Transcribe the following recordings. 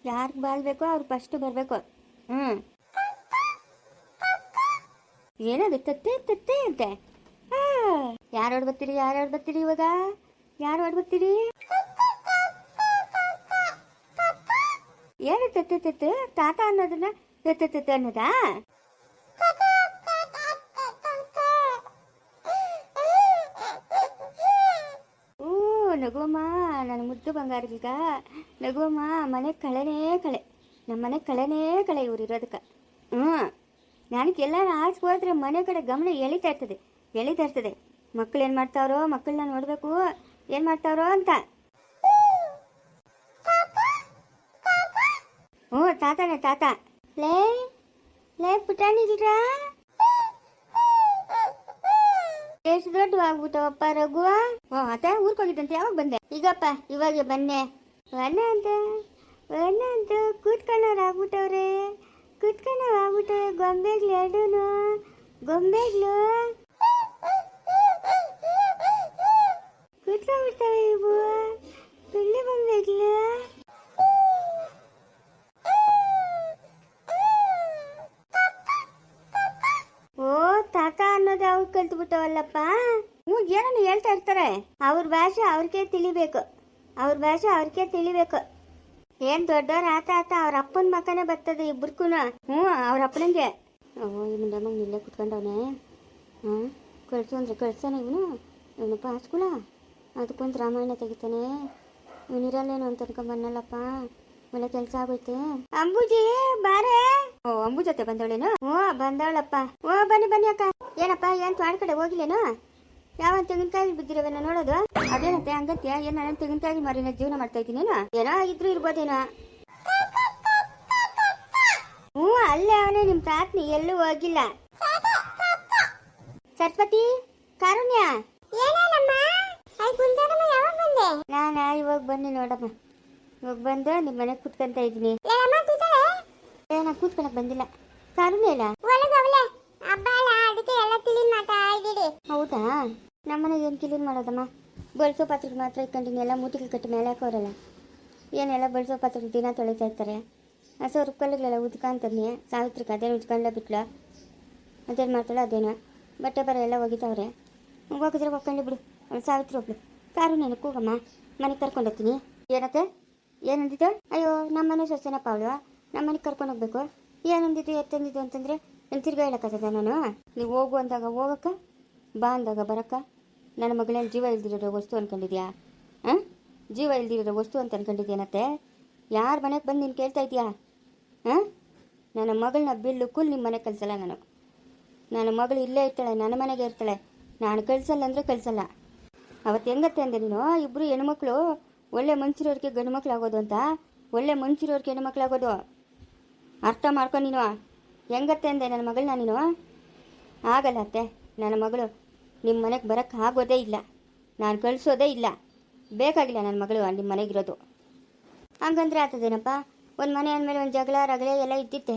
ಯಾರಿಗೆ ಬಾಲ್ ಬೇಕೋ ಅವ್ರು ಫಸ್ಟ್ ಬರಬೇಕು. ಹ್ಞೂ ಏನದು ತತ್ತೆ ತತ್ತೆ ಅಂತೆ. ಯಾರು ಹೊಡ್ ಬರ್ತೀರಿ ಇವಾಗ? ಯಾರು ಹೊಡ್ ಬರ್ತೀರಿ? ಏನು ತತ್ತೆ ತತ್ತೆ ತಾತ ಅನ್ನೋದನ್ನ ತತ್ತೆ ತತ್ತೆ ಅನ್ನೋದಾ? ನಗುವಮ್ಮ, ನನ್ನ ಮುದ್ದು ಬಂಗಾರಗೀಗ ನಗುವಮ್ಮ. ಮನೆ ಕಳೆನೇ ಕಳೆ, ನಮ್ಮ ಮನೆ ಕಳೆನೇ ಕಳೆ ಇವ್ರು ಇರೋದಕ್ಕೆ. ನನಗೆ ಎಲ್ಲಾರು ಆಚೆ ಹೋದ್ರೆ ಮನೆ ಕಡೆ ಗಮನ ಎಳಿತಾ ಇರ್ತದೆ. ಮಕ್ಕಳು ಏನು ಮಾಡ್ತಾವ್ರೋ, ಮಕ್ಕಳನ್ನ ನೋಡಬೇಕು ಏನು ಮಾಡ್ತಾವ್ರೋ ಅಂತ. ತಾತನೇ ತಾತ. ಲೇ ಲೇ ಪುಟಾಣಿರಾ, ಎಷ್ಟು ದೊಡ್ಡವಾಗ್ಬಿಟ್ಟವಪ್ಪ ರಘು. ಅತ್ತೆ ಊರ್ಗೆ ಹೋಗಿದ್ದಂತೆ, ಯಾವಾಗ ಬಂದೆ? ಈಗಪ್ಪ ಇವಾಗ ಬನ್ನೆ. ಅಣ್ಣ ಅಂತ ಕೂತ್ಕೊಳ್ಳೋರಾಗ್ಬಿಟ್ಟವ್ರೆ, ಗೊಂಬೆಗ್ಲು ಎರಡೂನು ಗೊಂಬೆಗ್ಲು ಕೂತ್ಕೊಂಡ್ಬಿಡ್ತವೆ ಇವು ಪಿಳ್ಳಿ ಗೊಂಬೆಗ್ಲು. ತಾತ ಅನ್ನೋದು ಅವ್ರು ಕಲ್ತು ಬಿಟ್ಟವಲ್ಲಪ್ಪ. ಏನನ್ನು ಹೇಳ್ತಾ ಇರ್ತಾರೆ. ಅವ್ರ ಭಾಷೆ ಅವ್ರಿಗೆ ತಿಳಿಬೇಕು. ಏನ್ ದೊಡ್ಡವ್ರ ಆತ ಅವ್ರ ಅಪ್ಪನ ಮಕ್ಕನೇ ಬರ್ತದೆ ಇಬ್ಬರ್ಗೂ. ಅವ್ರ ಅಪ್ಪನಿಗೆ ಮುಂಡಮ್ಮ ಇಲ್ಲೇ ಕುತ್ಕೊಂಡವನೆ. ಕಳ್ಸು ಅಂದ್ರೆ ಕಳ್ಸಾನ ಇವನು ಪಾಸ್ಕುಳ. ಅದಕ್ಕೊಂದು ರಾಮಾಯಣ ತೆಗಿತಾನೆ. ಇವನಿರಲ್ಲೇನು ಅಂತ ಅನ್ಕೊಂಬನ್ನಲ್ಲಪ್ಪ. ಒಳ್ಳೆ ಕೆಲಸ ಆಗೋಯ್ತೆ. ಅಂಬುಜಿ ಬಾರೆ. ಅಂಬುಜತೆ ಬಂದವಳೇನು? ಬಂದವಳಪ್ಪ. ಬನ್ನಿ ಅಕ್ಕ. ಏನಪ್ಪ ಏನ್ ತ್ವಾಡ ಕಡೆ ಹೋಗಿಲ್ಲೇನು? ಯಾವ ತೆಂಗಿನಕಾಯಿ ಬಿದ್ದಿರವೇನೋ ನೋಡೋದು. ಅದೇನಂತೆ ಹಂಗತ್ಯ? ಏನ್ ನಾನು ತೆಂಗಿನಕಾಯಿ ಮಾರಿನ ಜೀವನ ಮಾಡ್ತಾ ಇದ್ದೀನಿ. ಏನೋ ಇದ್ರು ಇರ್ಬೋದೇನೋ. ಅಲ್ಲೇ ಅವನೇ ನಿಮ್ ತಾತ್ನಿ, ಎಲ್ಲೂ ಹೋಗಿಲ್ಲ. ಸರಸ್ವತಿ, ಕಾರುಣ್ಯ, ನಾನಾ ಇವಾಗ ಬನ್ನಿ ನೋಡಮ್ಮ. ಇವಾಗ ಬಂದು ನಿಮ್ಮ ಮನೆಗೆ ಕುತ್ಕೊಂತ ಇದ್ದೀನಿ. ನಾ ಕೂತ್ಕೊಳಕ್ ಬಂದಿಲ್ಲ. ಕಾರುಣ್ಯ ಇಲ್ಲ. ಹೌದಾ? ನಮ್ಮನೆಗೆ ಏನು ಕ್ಲೀನ್ ಮಾಡೋದಮ್ಮ? ಬಳಸೋ ಪಾತ್ರೆಗೆ ಮಾತ್ರ ಇಟ್ಕೊಂಡಿನಿ. ಎಲ್ಲ ಮೂತಿಗೆ ಕಟ್ಟಿ ಮೇಲೆ ಹಾಕೋರಲ್ಲ. ಏನೆಲ್ಲ ಬಳಸೋ ಪಾತ್ರೆ ದಿನ ತೊಳಿತಾ ಇರ್ತಾರೆ. ಹಸು ರುಕ್ಕಲ್ಲಿಗಳೆಲ್ಲ ಉದ್ಕೊಂತದ್ನಿ. ಸಾವಿತ್ರಿಕ ಅದೇನು ಉದ್ಕೊಂಡ ಬಿಟ್ಲು. ಅದೇನು ಮಾಡ್ತಾಳೆ ಅದೇನೋ. ಬಟ್ಟೆ ಬರ ಎಲ್ಲ ಒಗಿತಾವ್ರೆ. ಹೋಗಿದ್ರೆ ಒಕ್ಕೊಂಡು ಬಿಡು. ಅವಳು ಸಾವಿತ್ರಿ ಒಬ್ಳು. ಕಾರುಣ್ಯನ ಕೂಗಮ್ಮ, ಮನೆಗೆ ಕರ್ಕೊಂಡು ಹೋಗ್ತೀನಿ. ಏನತ್ತೆ? ಏನಂದಿದ್ದು? ಅಯ್ಯೋ ನಮ್ಮನೆ ಸೊಸೆನಪ್ಪ ಅವಳು. ನಮ್ಮನೆಗೆ ಕರ್ಕೊಂಡು ಹೋಗ್ಬೇಕು. ಏನಂದಿದ್ದು ಎತ್ತಂದಿದ್ದು ಅಂತಂದರೆ ನಾನು ತಿರ್ಗಾ ಹೇಳಕ್ಕದ ನಾನು? ನೀವು ಹೋಗು ಅಂದಾಗ ಹೋಗಕ್ಕ, ಬಾ ಅಂದಾಗ ಬರಕ್ಕ. ನನ್ನ ಮಗಳೇನು ಜೀವ ಇಲ್ದಿರೋ ವಸ್ತು ಅಂದ್ಕೊಂಡಿದ್ಯಾ? ಜೀವ ಇಲ್ದಿರೋ ವಸ್ತು ಅಂತ ಅಂದ್ಕೊಂಡಿದ್ಯೇನತ್ತೆ? ಯಾರ ಮನೆಗೆ ಬಂದು ನೀನು ಕೇಳ್ತಾ ಇದೆಯಾ? ನನ್ನ ಮಗಳನ್ನ ಬಿಲ್ಲು ಕುಲ್ ನಿಮ್ಮ ಮನೆಗೆ ಕಳಿಸಲ್ಲ ನಾನು. ನನ್ನ ಮಗಳು ಇಲ್ಲೇ ಇರ್ತಾಳೆ, ನನ್ನ ಮನೆಗೆ ಇರ್ತಾಳೆ. ನಾನು ಕಳಿಸಲ್ಲ ಅಂದರೆ ಕಳಿಸಲ್ಲ. ಅವತ್ತು ಹೆಂಗತ್ತೆ ಅಂದೆ ನೀನು? ಇಬ್ಬರು ಹೆಣ್ಮಕ್ಳು ಒಳ್ಳೆ ಮನುಷ್ಯರವ್ರಿಗೆ ಗಂಡು ಮಕ್ಳು ಆಗೋದು ಅಂತ. ಒಳ್ಳೆ ಮನುಷ್ಯರವ್ರಿಗೆ ಹೆಣ್ಣು ಮಕ್ಳು ಆಗೋದು ಅರ್ಥ ಮಾಡ್ಕೊಂಡು ನೀನು. ಹೆಂಗತ್ತೆ ಅಂದೆ ನನ್ನ ಮಗಳನ್ನ ನೀನು? ಆಗಲ್ಲ ಅತ್ತೆ. ನನ್ನ ಮಗಳು ನಿಮ್ಮ ಮನೆಗೆ ಬರೋಕ್ಕೆ ಆಗೋದೇ ಇಲ್ಲ. ನಾನು ಕಳಿಸೋದೇ ಇಲ್ಲ. ಬೇಕಾಗಿಲ್ಲ ನನ್ನ ಮಗಳು ನಿಮ್ಮ ಮನೆಗಿರೋದು. ಹಂಗಂದ್ರೆ ಆಗ್ತದೇನಪ್ಪ? ಒಂದು ಮನೆ ಅಂದಮೇಲೆ ಒಂದು ಜಗಳ ರಗಳೆ ಎಲ್ಲ ಇದ್ದಿತ್ತೆ.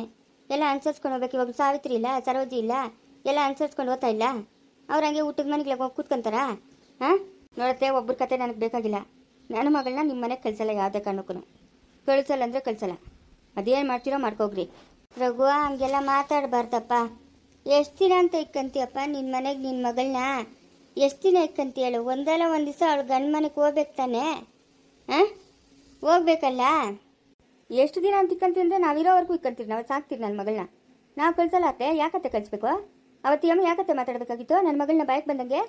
ಎಲ್ಲ ಅನುಸರಿಸ್ಕೊಂಡು ಹೋಗ್ಬೇಕು. ಇವಾಗ ಸಾವಿತ್ರಿ ಇಲ್ಲ, ಸರೋಜಿ ಇಲ್ಲ, ಎಲ್ಲ ಅನುಸರಿಸ್ಕೊಂಡು ಹೋಗ್ತಾ ಇಲ್ಲ. ಅವ್ರು ಹಂಗೆ ಊಟದ ಮನೆಗೆ ಹೋಗಿ ಕೂತ್ಕೊಂತಾರ? ನೋಡತ್ತೆ, ಒಬ್ಬರ ಕತೆ ನನಗೆ ಬೇಕಾಗಿಲ್ಲ. ನನ್ನ ಮಗಳನ್ನ ನಿಮ್ಮ ಮನೆಗೆ ಕಳಿಸಲ್ಲ, ಯಾವುದೇ ಕಾರಣಕ್ಕೂ ಕಳಿಸಲ್ಲ ಅಂದರೆ ಕಳಿಸಲ್ಲ. ಅದೇನು ಮಾಡ್ತೀರೋ ಮಾಡ್ಕೋಗ್ರಿ. ರಘು, ಹಂಗೆಲ್ಲ ಮಾತಾಡಬಾರ್ದಪ್ಪ. ಎಷ್ಟು ದಿನ ಅಂತ ಇಕ್ಕಂತೀಯಪ್ಪ ನಿನ್ನ ಮನೆಗೆ ನಿನ್ನ ಮಗಳನ್ನ? ಎಷ್ಟು ದಿನ ಇಕ್ಕಂತೀಯ ಹೇಳು? ಒಂದಲ್ಲ ಒಂದು ದಿವಸ ಅವಳು ಗಂಡು ಮನೆಗೆ ಹೋಗ್ಬೇಕು ತಾನೆ? ಹೋಗ್ಬೇಕಲ್ಲ. ಎಷ್ಟು ದಿನ ಅಂತ ಇಕ್ಕಂತೀವಿ ಅಂದರೆ ನಾವಿರೋವರೆಗೂ ಇಕ್ಕಂತೀವಿ. ನಾವು ಸಾಕ್ತೀವಿ ನನ್ನ ಮಗಳನ್ನ. ನಾವು ಕಳಿಸಲ್ಲ ಅತ್ತೆ. ಯಾಕತ್ತೆ ಕಳಿಸ್ಬೇಕು? ಅವತ್ತು ಯಮ್ಮ ಯಾಕತ್ತೆ ಮಾತಾಡಬೇಕಾಗಿತ್ತು ನನ್ನ ಮಗಳನ್ನ ಬಾಯಕ್ಕೆ ಬಂದಂಗೆ?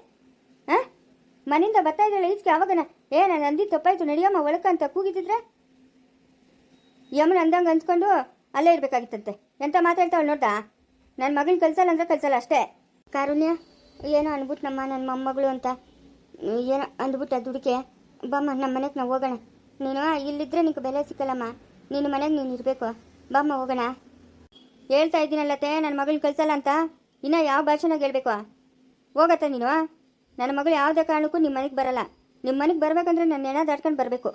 ಮನೆಯಿಂದ ಬರ್ತಾ ಇದ್ದಾಳೆ ಈಚೆಗೆ. ಅವಾಗನ ನಾನು ಅಂದಿ ತಪ್ಪಾಯ್ತು ನಡಿಯಮ್ಮ ಒಳಕ ಅಂತ ಕೂಗಿದ್ರೆ ಯಮ್ಮನ ಅಂದಂಗೆ ಅನ್ಸ್ಕೊಂಡು ಅಲ್ಲೇ ಇರಬೇಕಾಗಿತ್ತಂತೆ. ಎಂತ ಮಾತಾಡ್ತಾವಳು ನೋಡ್ದಾ? ನನ್ನ ಮಗಳನ್ನ ಕಳ್ಸಲ್ಲ ಅಂದರೆ ಕಳ್ಸಲ್ಲ ಅಷ್ಟೇ. ಕಾರುಣ್ಯ ಏನೋ ಅಂದ್ಬಿಟ್ಟು ನನ್ನ ಮೊಮ್ಮಗಳು ಅಂತ ಏನೋ ಅಂದ್ಬಿಟ್ಟು ದುಡುಕೆ ಬಮ್ಮ, ನಮ್ಮ ಮನೆಗೆ ನಾವು ಹೋಗೋಣ. ನೀನು ಇಲ್ಲಿದ್ದರೆ ನಿಂಗೆ ಬೆಲೆ ಸಿಕ್ಕಲ್ಲಮ್ಮ. ನಿನ್ನ ಮನೆಗೆ ನೀನು ಇರಬೇಕು. ಬಮ್ಮ ಹೋಗೋಣ. ಹೇಳ್ತಾ ಇದ್ದೀನಲ್ಲತ್ತೆ ನನ್ನ ಮಗಳನ್ನ ಕಳ್ಸಲ್ಲ ಅಂತ. ಇನ್ನೂ ಯಾವ ಭಾಷೆನಾಗ ಹೇಳ್ಬೇಕು? ಹೋಗತ್ತ ನೀನು? ನನ್ನ ಮಗಳು ಯಾವುದೇ ಕಾರಣಕ್ಕೂ ನಿಮ್ಮ ಮನೆಗೆ ಬರಲ್ಲ. ನಿಮ್ಮ ಮನೆಗೆ ಬರಬೇಕಂದ್ರೆ ನನ್ನ ಹೆಣ ದಾಟ್ಕೊಂಡು ಬರಬೇಕು.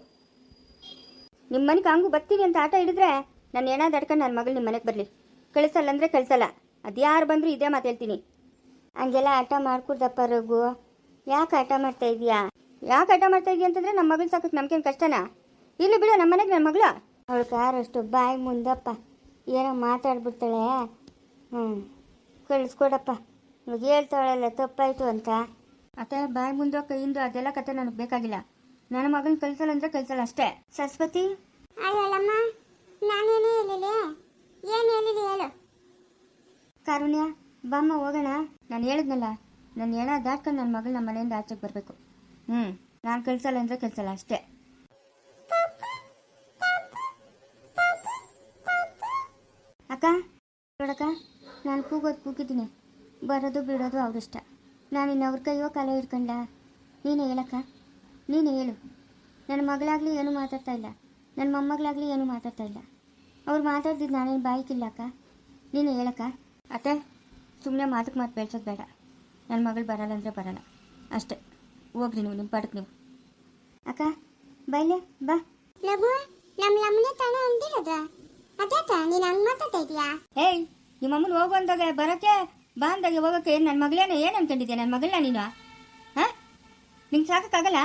ನಿಮ್ಮ ಮನೆಗೆ ಹಂಗೂ ಬರ್ತೀವಿ ಅಂತ ಆಟ ಹಿಡಿದ್ರೆ ನನ್ನ ಹೆಣ ದಾಟ್ಕೊಂಡು ನನ್ನ ಮಗಳು ನಿಮ್ಮ ಮನೆಗೆ ಬರಲಿ. ಕಳಿಸಲ್ಲ ಅಂದರೆ ಕಳಿಸಲ್ಲ. ಅದು ಯಾರು ಬಂದರೂ ಇದೇ ಮಾತು ಹೇಳ್ತೀನಿ. ಹಂಗೆಲ್ಲ ಆಟ ಮಾಡ್ಕೊಡ್ದಪ್ಪ ರಘು. ಯಾಕೆ ಆಟ ಮಾಡ್ತಾ ಇದೀಯಾ? ಯಾಕೆ ಆಟ ಮಾಡ್ತಾ ಇದೀಯ ಅಂತಂದರೆ ನಮ್ಮ ಮಗಳು ಸಾಕಕ್ಕೆ ನಮ್ಗೇನು ಕಷ್ಟನಾ? ಇಲ್ಲಿ ಬಿಡು, ನಮ್ಮ ಮನೆಗೆ ನನ್ನ ಮಗಳು ಅವಳು ಕಾರಷ್ಟು ಬಾಯಿ ಮುಂದಪ್ಪ ಏನೋ ಮಾತಾಡ್ಬಿಡ್ತಾಳೆ. ಹ್ಞೂ ಕಳಿಸ್ಕೊಡಪ್ಪ, ಇವಾಗ ಹೇಳ್ತಾಳಲ್ಲ ತಪ್ಪಾಯಿತು ಅಂತ. ಅತ್ತೆ ಬಾಯಿ ಮುಂದೆ ಕೈಯಿಂದ ಅದೆಲ್ಲ ಕತೆ ನನಗೆ ಬೇಕಾಗಿಲ್ಲ. ನನ್ನ ಮಗನ ಕಳ್ಸಲ್ಲ ಅಂದರೆ ಕಳ್ಸಲ್ಲ ಅಷ್ಟೇ. ಸರಸ್ವತಿ ಅಯ್ಯಲ್ಲಮ್ಮ, ನಾನೇನೇ ಹೇಳಿಲ್ಲ, ಏನು ಹೇಳಿಲ್ಲ ಹೇಳು. ಕಾರುಣ್ಯ ಬಾಮ್ಮ ಹೋಗೋಣ. ನಾನು ಹೇಳಿದ್ನಲ್ಲ, ನಾನು ಹೇಳ ದಾಟ್ಕೊಂಡು ನನ್ನ ಮಗಳು ನಮ್ಮ ಮನೆಯಿಂದ ಆಚೆಗೆ ಬರಬೇಕು. ನಾನು ಕಳ್ಸಲ್ಲ ಅಂದರೆ ಕಳ್ಸಲ್ಲ ಅಷ್ಟೇ. ಅಕ್ಕ ನೋಡಕ್ಕ, ನಾನು ಕೂಗಿದ್ದೀನಿ, ಬರೋದು ಬಿಡೋದು ಅವ್ರಿಷ್ಟ. ನಾನು ಇನ್ನು ಅವ್ರ ಕೈಯೋ ಕಾಲೋ ಹಿಡ್ಕೊಂಡ. ನೀನೇ ಹೇಳಕ್ಕ, ನೀನೇ ಹೇಳು. ನನ್ನ ಮಗಳಾಗಲಿ ಏನೂ ಮಾತಾಡ್ತಾ ಇಲ್ಲ, ನನ್ನ ಮೊಮ್ಮಗಳಾಗಲಿ ಏನೂ ಮಾತಾಡ್ತಾ ಇಲ್ಲ. ಅವ್ರು ಮಾತಾಡ್ದಿದ್ದು ನಾನೇನು ಬಾಯಿಕಿಲ್ಲ ಅಕ್ಕ, ನೀನೇ ಹೇಳಕ್ಕ. ಅತ್ತೆ ಸುಮ್ಮನೆ ಮಾತಕ್ಕೆ ಮಾತು ಬೆಳ್ಸೋದು ಬೇಡ. ನನ್ನ ಮಗಳು ಬರಲ್ಲ ಅಂದರೆ ಬರಲ್ಲ ಅಷ್ಟೇ. ಹೋಗ್ರಿ ನೀವು ನಿಮ್ಮ ಪಾಠಕ್ಕೆ ನೀವು. ಅಕ್ಕ ಬೈಲೆ ಬಾ. ಲಘು, ನಮ್ಮ ಲಮ್ಮನೆ ತಾಣ ಅಂದಿರೋದ ಅದೇ ನೀನು ಹಂಗೆ ಮಾತಾಡ್ತಾ ಇದೀಯಾ? ಏಯ್, ನಿಮ್ಮಮ್ಮನ ಹೋಗು ಅಂದಾಗ ಬರೋಕ್ಕೆ, ಬಾ ಅಂದಾಗ ಹೋಗೋಕ್ಕೆ ನನ್ನ ಮಗಳೇನ ಏನು ಅನ್ಕೊಂಡಿದ್ಯಾ? ನನ್ನ ಮಗಳನ್ನ ನೀನು ಹಾಂ? ನಿಂಗೆ ಸಾಕೋಕ್ಕಾಗಲ್ಲ?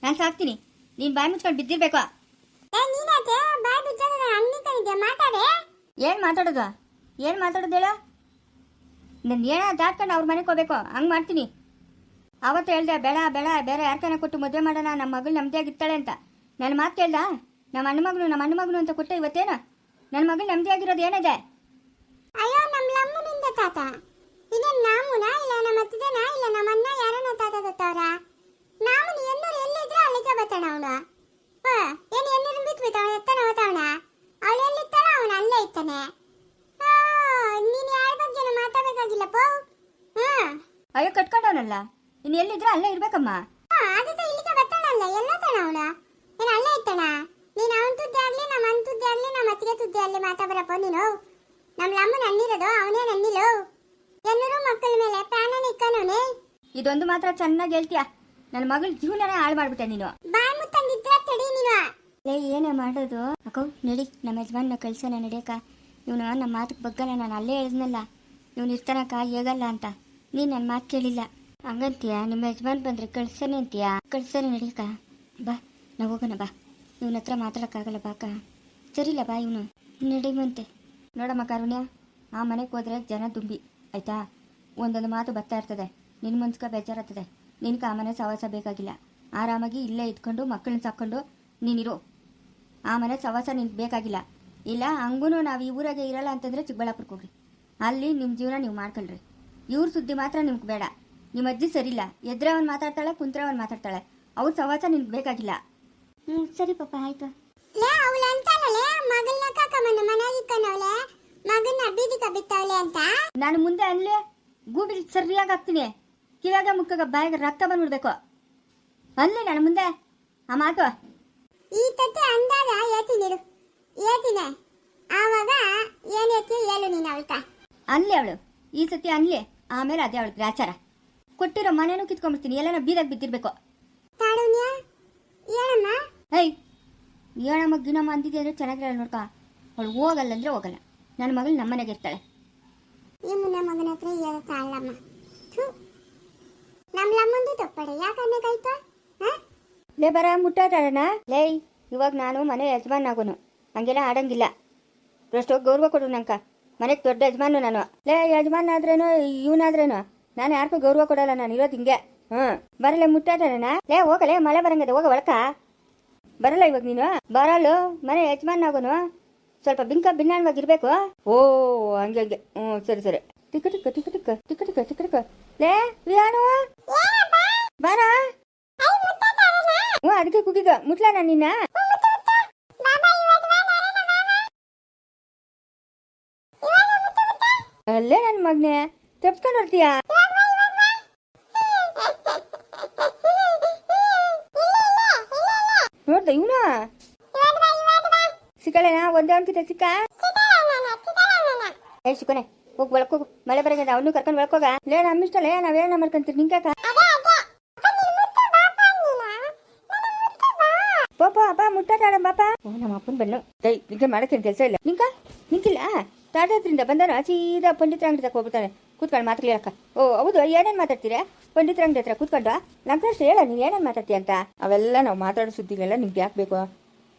ನಾನು ಸಾಕ್ತೀನಿ, ನೀನು ಬಾಯಿ ಮುಚ್ಕೊಂಡು ಬಿದ್ದಿರ್ಬೇಕು. ಏನು ಮಾತಾಡೋದು? ಏನು ಮಾತಾಡೋದು ಹೇಳ? ನನ್ನ ಏನೋ ದಾಟ್ಕೊಂಡು ಅವ್ರ ಮನೆಗೆ ಹೋಗ್ಬೇಕು, ಹಂಗೆ ಮಾಡ್ತೀನಿ. ಆವತ್ತು ಹೇಳ್ದೆ ಬೇಡ ಬೇಡ, ಬೇರೆ ಯಾರ್ಕನ ಕೊಟ್ಟು ಮದುವೆ ಮಾಡೋಣ, ನಮ್ಮ ಮಗಳು ನೆಮ್ಮದಿಯಾಗಿರ್ತಾಳೆ ಅಂತ. ನನ್ನ ಮಾತು ಕೇಳ್ದ? ನಮ್ಮ ಅಣ್ಣ ಮಗನು ಅಂತ ಕೊಟ್ಟೆ. ಇವತ್ತೇನು ನನ್ನ ಮಗಳು ನೆಮ್ಮದಿಯಾಗಿರೋದು ಏನಿದೆ? ಅಯ್ಯೋ, ನಮ್ಮ ಲಮ್ಮನಿಂದ ತಾತ ಇದೇನು ನಾಮುನಾ ಇಲ್ಲ ನಮ್ಮ ಅತ್ತಿದೇನಾ ಇಲ್ಲ ನಮ್ಮ ಅಣ್ಣ ಯಾರನ್ನ ತಾತ ತತ್ತವ್ರ? ನಾಮುನ ಎಲ್ಲರೂ ಎಲ್ಲಿದ್ರೆ ಅಲ್ಲಿಗೆ ಬರ್ತಾನ ಅವನು. ಏನು ಎನ್ನರು ಬಿಟ್ಬಿಟ್ಟು ಅವನು ಎತ್ತಾನ ಹೋತಾವಣ. ಅವಳು ಎಲ್ಲಿರ್ತಾಳ ಅವನು ಅಲ್ಲೇ ಇರ್ತಾನೆ. ನೀನು ಯಾರ ಬಗ್ಗೆ ಮಾತಾಡಬೇಕಾಗಿಲ್ಲ ಪೋ. ಅಯ್ಯೋ ಕಟ್ಕೊಂಡವನಲ್ಲ, ಇನ್ನು ಎಲ್ಲಿದ್ರೆ ಅಲ್ಲೇ ಇರ್ಬೇಕಮ್ಮ. ಅದಕ್ಕೆ ಇಲ್ಲಿಗೆ ಬರ್ತಾನಲ್ಲ, ಎಲ್ಲ ತಾನ ಅವನು ಏನು ಅಲ್ಲೇ ಇರ್ತಾನ? ನೀನು ಅವನ ತುದ್ದಿ ಆಗಲಿ ನಮ್ಮ ಅಣ್ಣ ತುದ್ದಿ ಆಗಲಿ ನಮ್ಮ ಅತ್ತಿಗೆ ತುದ್ದಿ ಆಗಲಿ ಮಾತಾಡಬರಪ್ಪ ನೀನು. ನಮ್ಮ ಲಮ್ಮನ ಅನ್ನಿರೋದು ಅವನೇ ನನ್ನಿಲು. ಎಲ್ಲರೂ ಮಕ್ಕಳ ಮೇಲೆ ಪ್ಯಾನನ್ ಇಕ್ಕನವನೇ. ಇದೊಂದು ಮಾತ್ರ ಚೆನ್ನಾಗಿ ಹೇಳ್ತೀಯ, ನನ್ನ ಮಗಳ ಜೀವನನೇ ಹಾಳು ಮಾಡ್ಬಿಟ್ಟೆ ನೀನು. ಬಾಯಿ ಮುತ್ತಂದಿದ್ರೆ ತಡಿ ನೀನು. ಏನೇ ಮಾಡೋದು? ಅಕ್ಕೋ ನಡಿ, ನಮ್ಮ ಯಜಮಾನ ಕಳ್ಸೋಣ ನಡಿಯಕ್ಕ. ಇವನು ನಮ್ಮ ಮಾತಿಗೆ ಬಗ್ಗಲ್ಲ. ನಾನು ಅಲ್ಲೇ ಹೇಳಿದ್ನಲ್ಲ ಇವನು ಇರ್ತಾನಕ್ಕ ಹೇಗಲ್ಲ ಅಂತ. ನೀನು ನನ್ನ ಮಾತು ಕೇಳಿಲ್ಲ ಹಂಗಂತೀಯ. ನಿಮ್ಮ ಯಜಮಾನ್ ಬಂದರೆ ಕಳ್ಸೋಣ ಅಂತೀಯ? ಕಳ್ಸೋಣ ನಡಿಯಕ್ಕ, ಬಾ ನಾವು ಹೋಗೋಣ. ಬಾ, ಇವನ ಹತ್ರ ಮಾತಾಡೋಕ್ಕಾಗಲ್ಲ ಬಾಕ. ಸರಿಲ್ಲ ಬಾ, ಇವನು ನಡಿಮಂತೆ. ನೋಡಮ್ಮ ಕಾರುಣ್ಯ, ಆ ಮನೆಗೆ ಹೋದ್ರೆ ಜನ ತುಂಬಿ ಆಯ್ತಾ? ಒಂದೊಂದು ಮಾತು ಬರ್ತಾ ಇರ್ತದೆ, ನಿನ್ನ ಮನ್ಸ್ಗೆ ಬೇಜಾರಾಗ್ತದೆ. ನಿನ್ಗೆ ಆ ಮನೆ ಸವಾಸ ಬೇಕಾಗಿಲ್ಲ. ಆರಾಮಾಗಿ ಇಲ್ಲೇ ಇದ್ಕೊಂಡು ಮಕ್ಕಳನ್ನ ಸಾಕ್ಕೊಂಡು ನೀನಿರು. ಆ ಮನೆ ಸವಾಸ ನಿನ್ಗೆ ಬೇಕಾಗಿಲ್ಲ. ಇಲ್ಲ ಹಂಗೂ ನಾವು ಈ ಊರಾಗೆ ಇರಲ್ಲ ಅಂತಂದರೆ ಚಿಕ್ಕಬಳ್ಳಾಪುರಕ್ಕೆ ಹೋಗ್ರಿ, ಅಲ್ಲಿ ನಿಮ್ಮ ಜೀವನ ನೀವು ಮಾಡ್ಕೊಳ್ರಿ. ಇವ್ರ ಸುದ್ದಿ ಮಾತ್ರ ನಿಮ್ಗೆ ಬೇಡ. ನಿಮ್ಮ ಅಜ್ಜಿ ಸರಿಲ್ಲ, ಎದ್ರೆ ಅವನು ಮಾತಾಡ್ತಾಳೆ, ಕುಂತ್ರೆ ಅವನು ಮಾತಾಡ್ತಾಳೆ. ಅವ್ರ ಸವಾಸ ನಿನ್ಗೆ ಬೇಕಾಗಿಲ್ಲ. ಸರಿ ಪಾಪ ಆಯ್ತು. ಲೇ ಅವಳು ಅಂತಾಳಲೆ ಮಗಳನ್ನ ಕಾಕಮ್ಮನ ಮನೆಗೆ ಇಕ್ಕನವಳೆ, ಮಗನ್ನ ಬೀದಿಗೆ ಬಿತ್ತವಳೆ ಅಂತ. ನಾನು ಮುಂದೆ ಅಲ್ಲೇ ಗೂಬಿಲ್ ಸರಿಯಾಗಿ ಹಾಕ್ತೀನಿ, ಕಿವಾಗ ಮುಕ್ಕಗ ಬಾಯಿಗೆ ರಕ್ತ ಬಂದ್ಬಿಡ್ಬೇಕು. ಅಲ್ಲಿ ನಾನು ಮುಂದೆ ಆ ಮಾತು ಈ ತತ್ತೆ ಅಂದಾಗ ಏತೀನಿ ಆವಾಗ ಏನೈತಿ ಹೇಳು ನೀನು ಅವಳ್ಕ. ಅನ್ಲಿ ಅವಳು ಈ ಸತಿ ಅನ್ಲಿ, ಆಮೇಲೆ ಅದೇ ಅವಳು ಗ್ರಾಚಾರ. ಕೊಟ್ಟಿರೋ ಮನೇನೂ ಕಿತ್ಕೊಂಡ್ಬಿಡ್ತೀನಿ, ಎಲ್ಲನ ಬೀದಾಗ ಬಿದ್ದಿರ್ಬೇಕು. ಕಾರುಣ್ಯ ಏನಮ್ಮ? ಏಯ್ ಏನಮ್ಮ ಗಿನಮ್ಮ ಅಂದಿದ್ದೆ ಅಂದ್ರೆ ಚೆನ್ನಾಗಿರಲ್ಲ ನೋಡ್ಕ. ಅವಳು ಹೋಗಲ್ಲ ಅಂದ್ರೆ ಹೋಗಲ್ಲ. ನನ್ನ ಮಗಳು ನಮ್ಮನೆಗೆ ಇರ್ತಾಳೆ. ಈ ಮುನ್ನ ಮಗನ ಹತ್ರ ಹೇಳಕ್ಕಾಗಲ್ಲಮ್ಮ. ನಮ್ಮ ಲಮ್ಮಂದು ತಪ್ಪಡೆ ಯಾಕನ್ನೇ ಕಾಯ್ತು? ಲೇ ಬರ ಮುಟ್ಟಾಡೋಣ. ಲೇಯ್ ಇವಾಗ ನಾನು ಮನೆ ಯಜಮಾನ್ ಆಗೋನು, ಹಂಗೆಲ್ಲ ಆಡಂಗಿಲ್ಲ. ಅಷ್ಟು ಗೌರವ ಕೊಡು ನಂಕ. ಮನೆಗೆ ದೊಡ್ಡ ಯಜಮಾನು ನಾನು. ಲೇ ಯಜಮಾನ್ ಆದ್ರೇನು ಇವನಾದ್ರೇನು ನಾನು ಯಾರಿಗೂ ಗೌರವ ಕೊಡಲ್ಲ. ನಾನು ಇರೋದು ಹಿಂಗೆ. ಬರಲ್ಲ ಮುಟ್ಟಾಡೋಣ. ಲೇ ಹೋಗಲೇ, ಮಳೆ ಬರಂಗದೆ, ಹೋಗ ಒಳಕ. ಬರಲ್ಲ ಇವಾಗ ನೀನು? ಬರಲು ಮನೆ ಯಜಮಾನ್ ಆಗೋನು ಸ್ವಲ್ಪ ಬಿಂಕ ಭಿನ್ನಾಣವಾಗಿರ್ಬೇಕು. ಓ ಹಂಗೆ ಸರಿ ಸರಿ. ಟಿಕ್ಕ ಟಿಕ್ಕ ಟಿಕ್ಕ ಟಿಕ್ಕ ಟಿಕ್ಕ ಟಿಕ್ಕ ಟಿಕ್ಕ ಟಿಕ್ಕ. ಲೇ ವಿಯಾನು ಬಾರ. ಅದಕ್ಕೆ ಕುಗಿದ ಮುಟ್ಲ ನಾನು ನಿನ್ನ. ಅಲ್ಲೇ ನನ್ನ ಮಗನೇ ತಪ್ಸ್ಕೊಂಡು ಬರ್ತೀಯಾ? ನೋಡ್ದ ಇವನು ಸಿಕ್ಕಳೇನಾ? ಒಂದೇ ಒಂದ್ಕಿತ ಸಿಕ್ಕ. ಏ ಸಿಕ್ಕನೆ ಹೋಗಿ ಒಳಕೋಗು, ಮಳೆ ಬರಗದ. ಅವನು ಕರ್ಕೊಂಡು ಒಳಕೋಗ. ಲೇ ನಮ್ಮಿಷ್ಟಲೇ, ನಾವೇನ ಮಾಡ್ಕೊಂತೀರಿ ನಿಂಕಾಕ. ಪಾಪ ಅಪ್ಪ ಮುಟ್ಟಾಡ ಬಾಪ. ಓ ನಮ್ಮ ಅಪ್ಪನ ಬಣ್ಣು ದೈ ನಿಂಗೆ ಮಾಡಕ್ಕೇನು ಕೆಲಸ ಇಲ್ಲ. ನಿಂಕಿಲ್ಲ ತಾಟದ್ರಿಂದ ಬಂದಾನು ಸೀದಾ ಪಂಡಿತರ ಅಂಗಡಿ ತಕ ಹೋಗ್ಬಿಡ್ತಾನೆ. ಕೂತ್ಕೊಂಡು ಮಾತಾಡ್ಲಿರಕ್ಕ. ಓ ಹೌದು, ಏನೇನು ಮಾತಾಡ್ತೀರಾ ಪಂಡಿತರ ಅಂಗಡಿ ಹತ್ರ ಕೂತ್ಕೊಂಡು? ನಂಗೆ ಹೇಳ ನೀನು ಏನೇನು ಮಾತಾಡ್ತೀಯ ಅಂತ. ಅವೆಲ್ಲ ನಾವು ಮಾತಾಡೋ ಸುದ್ದಿಗೆಲ್ಲ ನಿಮ್ಗೆ ಯಾಕೆ ಬೇಕು?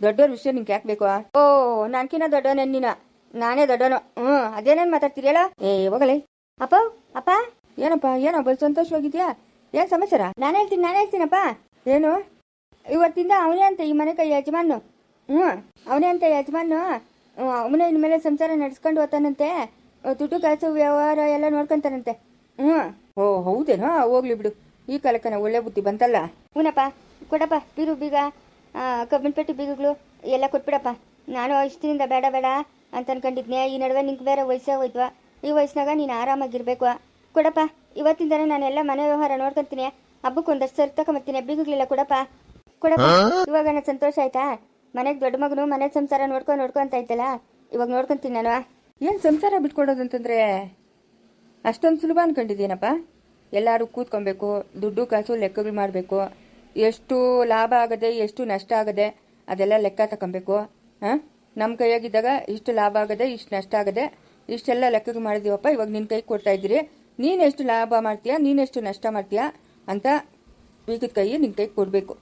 ದೊಡ್ಡವ್ರ ವಿಷಯ ನಿಂಗೆ ಯಾಕೆ ಬೇಕು? ಓ, ನಾನ್ಕಿನ್ನ ದೊಡ್ಡವನೇ ನೀನ? ನಾನೇ ದೊಡ್ಡವನು. ಅದೇನೇನು ಮಾತಾಡ್ತೀರಿ ಹೇಳ? ಹೋಗಲೇ. ಅಪ್ಪ ಅಪ್ಪ ಏನಪ್ಪ, ಏನೋ ಬಲ್ ಸಂತೋಷವಾಗಿದ್ಯಾ? ಏನು ಸಮಾಚಾರ? ನಾನು ಹೇಳ್ತೀನಪ್ಪ. ಏನು? ಇವತ್ತಿಂದ ಅವನೇ ಅಂತ ಈ ಮನೆ ಕೈ ಯಜಮಾನು. ಅವನೇ ಅಂತ ಯಜಮಾನು. ಅವನೇ ಇನ್ಮೇಲೆ ಸಂಸಾರ ನಡೆಸ್ಕೊಂಡು ಹೋಗ್ತಾನಂತೆ. ದುಡ್ಡು ಕಾಸು ವ್ಯವಹಾರ ಎಲ್ಲ ನೋಡ್ಕೊಂತಾನಂತೆ. ಓ ಹೌದೇನೋ? ಹೋಗ್ಲಿ ಬಿಡು, ಈ ಕಾಲಕ್ಕನ ಒಳ್ಳೆ ಬುದ್ಧಿ ಬಂತಲ್ಲ. ಹೂನಪ್ಪ, ಕೊಡಪ್ಪ ಬೀಗ ಕಬ್ಬಿನ ಪೆಟ್ಟಿ ಬೀಗಗಳು ಎಲ್ಲ ಕೊಟ್ಬಿಡಪ್ಪ. ನಾನು ಇಷ್ಟಿನಿಂದ ಬೇಡ ಬೇಡ ಅಂತ ಅನ್ಕೊಂಡಿದ್ನೆ. ಈ ನಡುವೆ ನಿಂಗೆ ಬೇರೆ ವಯಸ್ಸೇ ಹೋಯ್ತವ. ಈ ವಯಸ್ಸಿನಾಗ ನೀನು ಆರಾಮಾಗಿರ್ಬೇಕು. ಕೊಡಪ್ಪ, ಇವತ್ತಿಂದನೇ ನಾನೆಲ್ಲ ಮನೆ ವ್ಯವಹಾರ ನೋಡ್ಕೊಂತೀನಿ. ಹಬ್ಬಕ್ಕೆ ಒಂದಷ್ಟು ಸರಿ ತಗೊಂಬರ್ತೀನಿ. ಬೀಗಗಳೆಲ್ಲ ಕೊಡಪ್ಪ. ಇವಾಗ ನನಗೆ ಸಂತೋಷ ಆಯ್ತಾ? ಮನೆಗೆ ದೊಡ್ಡ ಮಗನು ಮನೆ ಸಂಸಾರ ನೋಡ್ಕೊಂತ ಆಯ್ತಲ್ಲ, ಇವಾಗ ನೋಡ್ಕೊಂತೀನಿ ನಾನು. ಏನು ಸಂಸಾರ ಬಿಟ್ಕೊಡೋದಂತಂದ್ರೆ ಅಷ್ಟೊಂದು ಸುಲಭ ಅನ್ಕೊಂಡಿದ್ದೀನಪ್ಪ. ಎಲ್ಲರೂ ಕೂತ್ಕೊಬೇಕು, ದುಡ್ಡು ಕಾಸು ಲೆಕ್ಕಗಳು ಮಾಡಬೇಕು, ಎಷ್ಟು ಲಾಭ ಆಗದೆ ಎಷ್ಟು ನಷ್ಟ ಆಗದೆ ಅದೆಲ್ಲ ಲೆಕ್ಕ ತಗೊಬೇಕು. ನಮ್ಮ ಕೈಯಾಗಿದ್ದಾಗ ಇಷ್ಟು ಲಾಭ ಆಗದೆ ಇಷ್ಟು ನಷ್ಟ ಆಗದೆ ಇಷ್ಟೆಲ್ಲ ಲೆಕ್ಕಗಳು ಮಾಡಿದೀವಪ್ಪ. ಇವಾಗ ನಿನ್ನ ಕೈ ಕೊಡ್ತಾ ಇದ್ದೀರಿ, ನೀನೆಷ್ಟು ಲಾಭ ಮಾಡ್ತೀಯಾ ನೀನೆಷ್ಟು ನಷ್ಟ ಮಾಡ್ತೀಯಾ ಅಂತ ಬೀಗದ ಕೈ ನಿನ್ನ ಕೈ ಕೊಡಬೇಕು.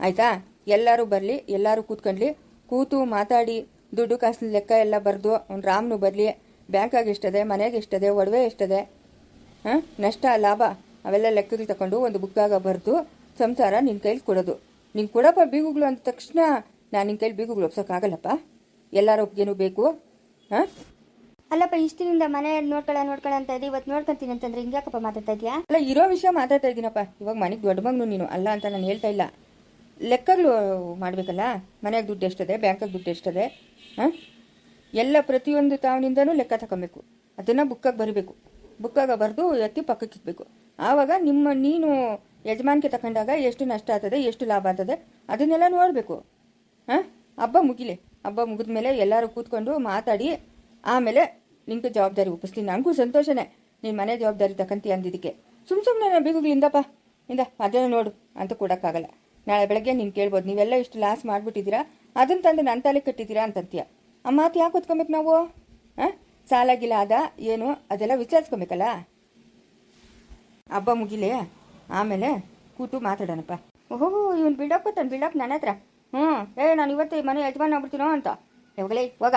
ಆಯಿತಾ? ಎಲ್ಲರೂ ಬರಲಿ, ಎಲ್ಲರೂ ಕೂತ್ಕೊಂಡ್ಲಿ, ಕೂತು ಮಾತಾಡಿ ದುಡ್ಡು ಕಾಸಿನ ಲೆಕ್ಕ ಎಲ್ಲ ಬರೆದು ಅವ್ನು ರಾಮ್ನು ಬರಲಿ, ಬ್ಯಾಂಕಾಗ ಎಷ್ಟದೆ, ಮನೆಗೆ ಎಷ್ಟದೆ, ಒಡವೆ ಎಷ್ಟದೆ, ನಷ್ಟ ಲಾಭ ಅವೆಲ್ಲ ಲೆಕ್ಕಗಳು ತಗೊಂಡು ಒಂದು ಬುಕ್ಕಾಗ ಬರೆದು ಸಂಸಾರ ನಿನ್ನ ಕೈಲಿ ಕೊಡೋದು. ನೀನು ಕೊಡಪ್ಪ ಬೀಗುಗಳು ಅಂದ ತಕ್ಷಣ ನಾನು ನಿನ್ನ ಕೈಲಿ ಬೀಗುಗಳು ಒಪ್ಸೋಕ್ಕಾಗಲ್ಲಪ್ಪ. ಎಲ್ಲರ ಒಪ್ಪಿಗೆನೂ ಬೇಕು. ಅಲ್ಲಪ್ಪ, ಇಷ್ಟಿನಿಂದ ಮನೆ ನೋಡ್ಕೊಳ್ಳ ಅಂತ ಇದೆ. ಇವತ್ತು ನೋಡ್ಕೊಂತೀನಿ ಅಂತಂದ್ರೆ ಹಿಂಗ್ಯಾಕಪ್ಪ ಮಾತಾಡ್ತಾ ಇದೆಯಾ? ಅಲ್ಲ, ಇರೋ ವಿಷಯ ಮಾತಾಡ್ತಾ ಇದ್ದೀನಪ್ಪ. ಇವಾಗ ಮನೆಗೆ ದೊಡ್ಡ ಮಗನು ನೀನು ಅಲ್ಲ ಅಂತ ನಾನು ಹೇಳ್ತಾ ಇಲ್ಲ. ಲೆಕ್ಕಗಳು ಮಾಡಬೇಕಲ್ಲ. ಮನೆಗೆ ದುಡ್ಡು ಎಷ್ಟದೆ, ಬ್ಯಾಂಕಾಗ ದುಡ್ಡು ಎಷ್ಟದೆ, ಎಲ್ಲ ಪ್ರತಿಯೊಂದು ತಾವನಿಂದನೂ ಲೆಕ್ಕ ತಗೊಬೇಕು. ಅದನ್ನು ಬುಕ್ಕಾಗಿ ಬರೀಬೇಕು. ಬುಕ್ಕಾಗ ಬರೆದು ಎತ್ತಿ ಪಕ್ಕಕ್ಕೆ ಇಕ್ಬೇಕು. ಆವಾಗ ನೀನು ಯಜಮಾನಿಕೆ ತಗೊಂಡಾಗ ಎಷ್ಟು ನಷ್ಟ ಆಗ್ತದೆ ಎಷ್ಟು ಲಾಭ ಆಗ್ತದೆ ಅದನ್ನೆಲ್ಲ ನೋಡಬೇಕು. ಹಬ್ಬ ಮುಗಿಲಿ, ಹಬ್ಬ ಮುಗಿದ ಮೇಲೆ ಎಲ್ಲರೂ ಕೂತ್ಕೊಂಡು ಮಾತಾಡಿ ಆಮೇಲೆ ನಿಂಗೆ ಜವಾಬ್ದಾರಿ ಒಪ್ಪಿಸ್ತೀನಿ. ನನಗೂ ಸಂತೋಷನೇ ನೀನು ಮನೆ ಜವಾಬ್ದಾರಿ ತಗೊಂತೀಯ ಅಂದಿದ್ದಕ್ಕೆ. ಸುಮ್ಮನೆ ಬೀಗುಗಳಿಂದಪ್ಪ ಇಂದ ಅದನ್ನು ನೋಡು ಅಂತ ಕೊಡೋಕ್ಕಾಗಲ್ಲ. ನಾಳೆ ಬೆಳಗ್ಗೆ ನೀನು ಕೇಳ್ಬೋದು, ನೀವೆಲ್ಲ ಇಷ್ಟು ಲಾಸ್ ಮಾಡಿಬಿಟ್ಟಿದ್ದೀರಾ, ಅದನ್ನು ತಂದು ನನ್ನ ತಲೆ ಕಟ್ಟಿದ್ದೀರಾ ಅಂತಂತೀಯ. ಆ ಮಾತು ಯಾಕೆ ಹೊತ್ಕೊಬೇಕು ನಾವು? ಸಾಲಾಗಿಲ್ಲ ಅದ ಏನು ಅದೆಲ್ಲ ವಿಚಾರಿಸ್ಕೊಬೇಕಲ್ಲ. ಹಬ್ಬ ಮುಗಿಲಿ, ಆಮೇಲೆ ಕೂತು ಮಾತಾಡೋಣಪ್ಪ. ಓಹೋ, ಇವನು ಬಿಲ್ಡಪ್ ನನ್ನ ಹತ್ರ. ನಾನು ಇವತ್ತು ಮನೆ ಯಜಮಾನ ಆಗ್ಬಿಡ್ತೀನೋ ಅಂತ. ಹೋಗಲೇ ಹೋಗ.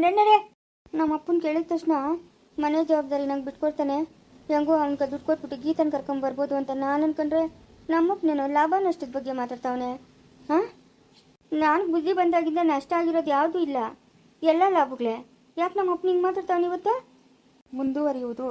ನೆನ್ನೆ ನಮ್ಮ ಅಪ್ಪನ ಕೇಳಿದ ತಕ್ಷಣ ಮನೆ ಜವಾಬ್ದಾರಿ ನಂಗೆ ಬಿಟ್ಕೊಡ್ತಾನೆ, ಹೆಂಗೋ ಅವ್ನಿಗೆ ದುಡ್ಡು ಕೊಟ್ಬಿಟ್ಟು ಗೀತನ ಕರ್ಕೊಂಬರ್ಬೋದು ಅಂತ ನಾನು ಅನ್ಕೊಂಡ್ರೆ ನಮ್ಮಪ್ಪನೇನು ಲಾಭ ನಷ್ಟದ ಬಗ್ಗೆ ಮಾತಾಡ್ತಾವನೆ. ನಾನು ಬುದ್ಧಿ ಬಂದಾಗಿಂದ ನಷ್ಟ ಆಗಿರೋದು ಯಾವುದೂ ಇಲ್ಲ, ಎಲ್ಲ ಲಾಭಗಳೇ. ಯಾಕೆ ನಮ್ಮ ಅಪ್ಪನ ಹಿಂಗೆ ಮಾತಾಡ್ತಾವನೆ? ಇವತ್ತು ಮುಂದುವರಿಯುವುದು.